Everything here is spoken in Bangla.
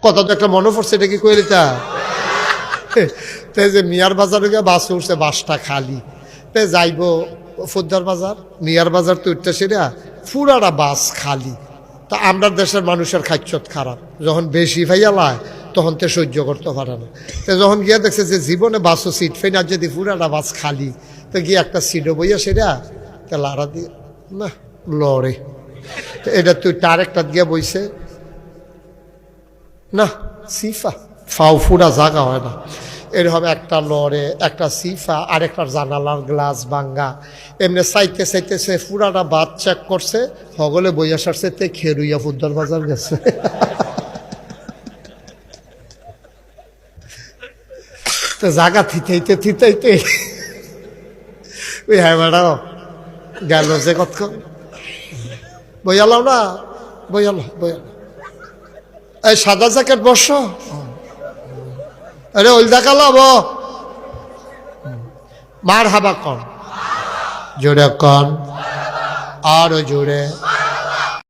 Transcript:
কথা তো একটা মনে পড়ছে, এটা কি কইলিতা যে মিয়ার বাজার বাস উঠছে, বাসটা খালি, যাইব ফোদ্দার বাজার, মিয়ার বাজার তো উঠতে সেরা পুরাটা বাস খালি। তা আমরা দেশের মানুষের খাচ্ছত খারাপ, যখন বেশি ভাইয়ালায় তখন তো সহ্য করতে পারে না। তো যখন গিয়া দেখছে যে জীবনে বাসও সিট ফেন, আর যদি পুরাটা বাস খালি, তো গিয়ে একটা সিটও বইয়া সেরা তা লাড়া দিয়ে না লড়ে, তো এটা তুই তার একটা গিয়া বইছে না সিফা ফাও ফুরা জাগা হয় না, এর হবে একটা লড়ে একটা সিফা আর একটা জানালার গ্লাস ভাঙ্গা। এমনি চাইতে চাইতে সে পুরাটা বাদ চেক করছে, হগলে বইয়া সারছে, তে খেরুইয়া ফুদ্দার বাজার গেছে। তো জাগা থিতাইতে থিতাইতে ওই হ্যাঁ ম্যাডাম গেল যে কতক্ষণ বইয়ালাও না, বইয়াল বইয়াল এই সাদা জ্যাকেট বস, আরে ওই দেখালাম মার হাবা কন, জোরে কন আরো জোরে।